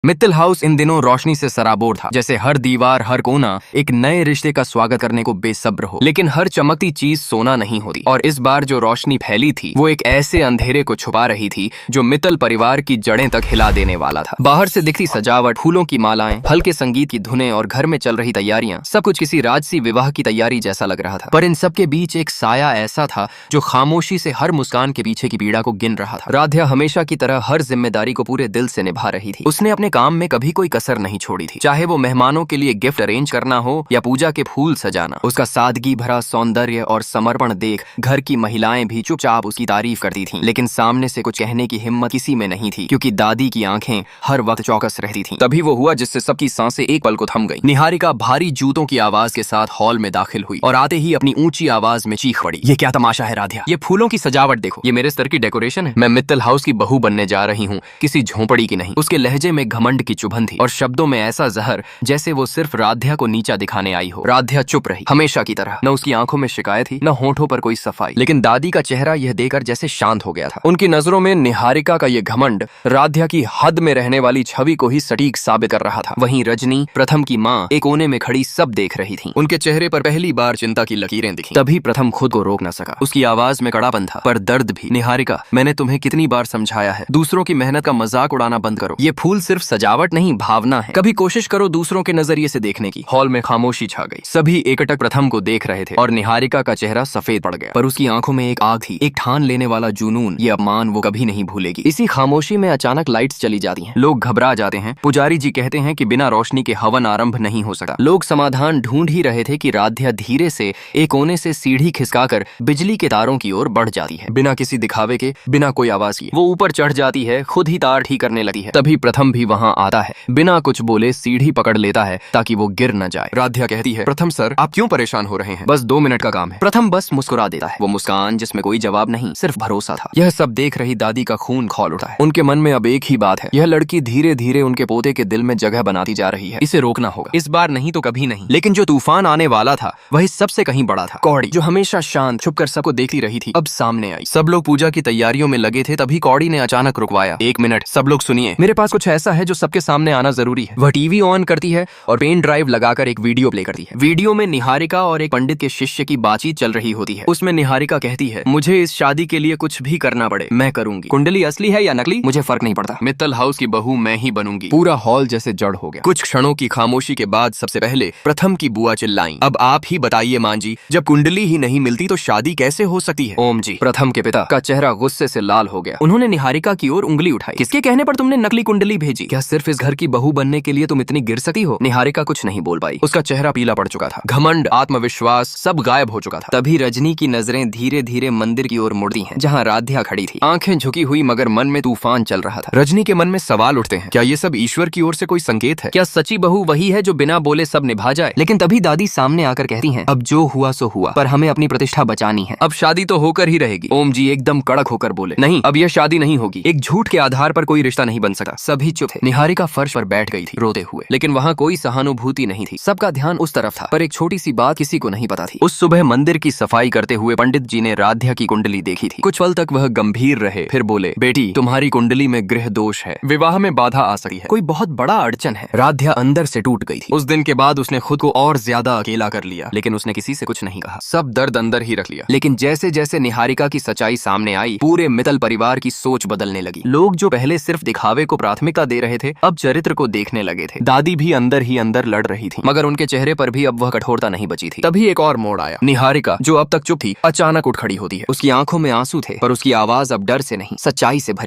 Mittal house in दिनों रोशनी से सराबोर था, जैसे हर दीवार हर कोना एक नए रिश्ते का स्वागत करने को बेसब्र हो। लेकिन हर चमकती चीज सोना नहीं होती, और इस बार जो रोशनी फैली थी वो एक ऐसे अंधेरे को छुपा रही थी जो मित्तल परिवार की जड़ें तक हिला देने वाला था। बाहर से दिखती सजावट, फूलों की मालाएं, हल्के संगीत की धुनें और घर में चल रही तैयारियां, सब कुछ किसी राजसी विवाह की तैयारी जैसा लग रहा था। पर इन सब के बीच एक साया ऐसा था जो खामोशी से हर मुस्कान के पीछे की पीड़ा को गिन रहा था। राध्या हमेशा की तरह हर जिम्मेदारी को पूरे दिल से निभा रही थी। उसने अपने काम में कभी कोई कसर नहीं छोड़ी थी, चाहे वो मेहमानों के लिए गिफ्ट अरेंज करना हो या पूजा के फूल सजाना। उसका सादगी भरा सौंदर्य और समर्पण देख घर की महिलाएं भी चुपचाप उसकी तारीफ करती थीं, लेकिन सामने से कुछ कहने की हिम्मत किसी में नहीं थी, क्योंकि दादी की आंखें हर वक्त चौकस रहती थीं। तभी वो हुआ जिससे सबकी सांसें एक पल को थम गई। निहारिका भारी जूतों की आवाज के साथ हॉल में दाखिल हुई और आते ही अपनी ऊंची आवाज में चीख पड़ी, ये क्या तमाशा है राध्या? ये फूलों की सजावट देखो, ये मेरे स्तर की डेकोरेशन है। मैं मित्तल हाउस की बहू बनने जा रही हूँ, किसी झोंपड़ी की नहीं। उसके लहजे में घमंड की चुभन थी और शब्दों में ऐसा जहर जैसे वो सिर्फ राध्या को नीचा दिखाने आई हो। राध्या चुप रही, हमेशा की तरह। न उसकी आंखों में शिकायत थी, न होठों पर कोई सफाई। लेकिन दादी का चेहरा यह देखकर जैसे शांत हो गया था। उनकी नजरों में निहारिका का ये घमंड राध्या की हद में रहने वाली छवि को ही सटीक साबित कर रहा था। वहीं रजनी, प्रथम की माँ, एक कोने में खड़ी सब देख रही थी। उनके चेहरे पर पहली बार चिंता की लकीरें दिखी। तभी प्रथम खुद को रोक न सका। उसकी आवाज में कड़ापन था, पर दर्द भी। निहारिका, मैंने तुम्हें कितनी बार समझाया है, दूसरों की मेहनत का मजाक उड़ाना बंद करो। ये फूल सिर्फ सजावट नहीं, भावना है। कभी कोशिश करो दूसरों के नजरिए से देखने की। हॉल में खामोशी छा गई। सभी एकटक प्रथम को देख रहे थे और निहारिका का चेहरा सफेद पड़ गया, पर उसकी आंखों में एक आग थी, एक ठान लेने वाला जुनून। ये अपमान वो कभी नहीं भूलेगी। इसी खामोशी में अचानक लाइट्स चली जाती हैं। लोग घबरा जाते हैं। पुजारी जी कहते हैं कि बिना रोशनी के हवन आरंभ नहीं हो सकता। लोग समाधान ढूंढ ही रहे थे कि राध्या धीरे से एक कोने से सीढ़ी खिसकाकर बिजली के तारों की ओर बढ़ जाती है। बिना किसी दिखावे के, बिना कोई आवाज किए वो ऊपर चढ़ जाती है, खुद ही तार ठीक करने लगती है। तभी प्रथम भी वहां आता है, बिना कुछ बोले सीढ़ी पकड़ लेता है ताकि वो गिर न जाए। राध्या कहती है, प्रथम सर, आप क्यों परेशान हो रहे हैं? बस 2 मिनट का काम है। प्रथम बस मुस्कुरा देता है, वो मुस्कान जिसमें कोई जवाब नहीं, सिर्फ भरोसा था। यह सब देख रही दादी का खून खौल उठा है। उनके मन में अब एक ही बात है, यह लड़की धीरे धीरे उनके पोते के दिल में जगह बनाती जा रही है। इसे रोकना होगा, इस बार नहीं तो कभी नहीं। लेकिन जो तूफान आने वाला था वही सबसे कहीं बड़ा था। कौड़ी, जो हमेशा शांत छुपकर सबको देखती रही थी, अब सामने आई। सब लोग पूजा की तैयारियों में लगे थे, तभी कौड़ी ने अचानक रुकवाया। 1 मिनट, सब लोग सुनिए, मेरे पास कुछ ऐसा है जो सबके सामने आना जरूरी है। वह टीवी ऑन करती है और पेन ड्राइव लगाकर एक वीडियो प्ले करती है। वीडियो में निहारिका और एक पंडित के शिष्य की बातचीत चल रही होती है। उसमें निहारिका कहती है, मुझे इस शादी के लिए कुछ भी करना पड़े मैं करूंगी। कुंडली असली है या नकली मुझे फर्क नहीं पड़ता, मित्तल हाउस की बहू मैं ही बनूंगी। पूरा हॉल जैसे जड़ हो गया। कुछ क्षणों की खामोशी के बाद सबसे पहले प्रथम की बुआ चिल्लाई, अब आप ही बताइए मां जी, जब कुंडली ही नहीं मिलती तो शादी कैसे हो सकती है? ओम जी। प्रथम के पिता का चेहरा गुस्से से लाल हो गया। उन्होंने निहारिका की ओर उंगली उठाई। किसके कहने पर तुमने नकली कुंडली भेजी? क्या सिर्फ इस घर की बहू बनने के लिए तुम इतनी गिर सकती हो? निहारिका कुछ नहीं बोल पाई। उसका चेहरा पीला पड़ चुका था। घमंड, आत्मविश्वास सब गायब हो चुका था। तभी रजनी की नजरें धीरे धीरे मंदिर की ओर मुड़ती हैं, जहां राध्या खड़ी थी, आंखें झुकी हुई, मगर मन में तूफान चल रहा था। रजनी के मन में सवाल उठते हैं, क्या ये सब ईश्वर की ओर से कोई संकेत है? क्या सच्ची बहू वही है जो बिना बोले सब निभा जाए? लेकिन तभी दादी सामने आकर कहती हैं, अब जो हुआ सो हुआ, पर हमें अपनी प्रतिष्ठा बचानी है। अब शादी तो होकर ही रहेगी। ओम जी एकदम कड़क होकर बोले, नहीं, अब यह शादी नहीं होगी। एक झूठ के आधार पर कोई रिश्ता नहीं बन सकता। सभी चुप थे। निहारिका फर्श पर बैठ गई थी रोते हुए, लेकिन वहाँ कोई सहानुभूति नहीं थी। सबका ध्यान उस तरफ था, पर एक छोटी सी बात किसी को नहीं पता थी। उस सुबह मंदिर की सफाई करते हुए पंडित जी ने राध्या की कुंडली देखी थी। कुछ पल तक वह गंभीर रहे, फिर बोले, बेटी तुम्हारी कुंडली में गृह दोष है, विवाह में बाधा आ सकती है, कोई बहुत बड़ा अड़चन है। राध्या अंदर से टूट गई थी। उस दिन के बाद उसने खुद को और ज्यादा अकेला कर लिया, लेकिन उसने किसी से कुछ नहीं कहा, सब दर्द अंदर ही रख लिया। लेकिन जैसे जैसे निहारिका की सच्चाई सामने आई, पूरे मित्तल परिवार की सोच बदलने लगी। लोग जो पहले सिर्फ दिखावे को प्राथमिकता दे रहे थे, अब चरित्र को देखने लगे थे। दादी भी अंदर ही अंदर लड़ रही थी, मगर उनके चेहरे पर भी अब वह कठोरता नहीं बची थी। तभी एक और मोड़ आया। निहारिका, जो अब तक चुप थी, अचानक उठ खड़ी होती है। उसकी आंखों में आंसू थे, पर उसकी आवाज अब डर से नहीं, सच्चाई से भरी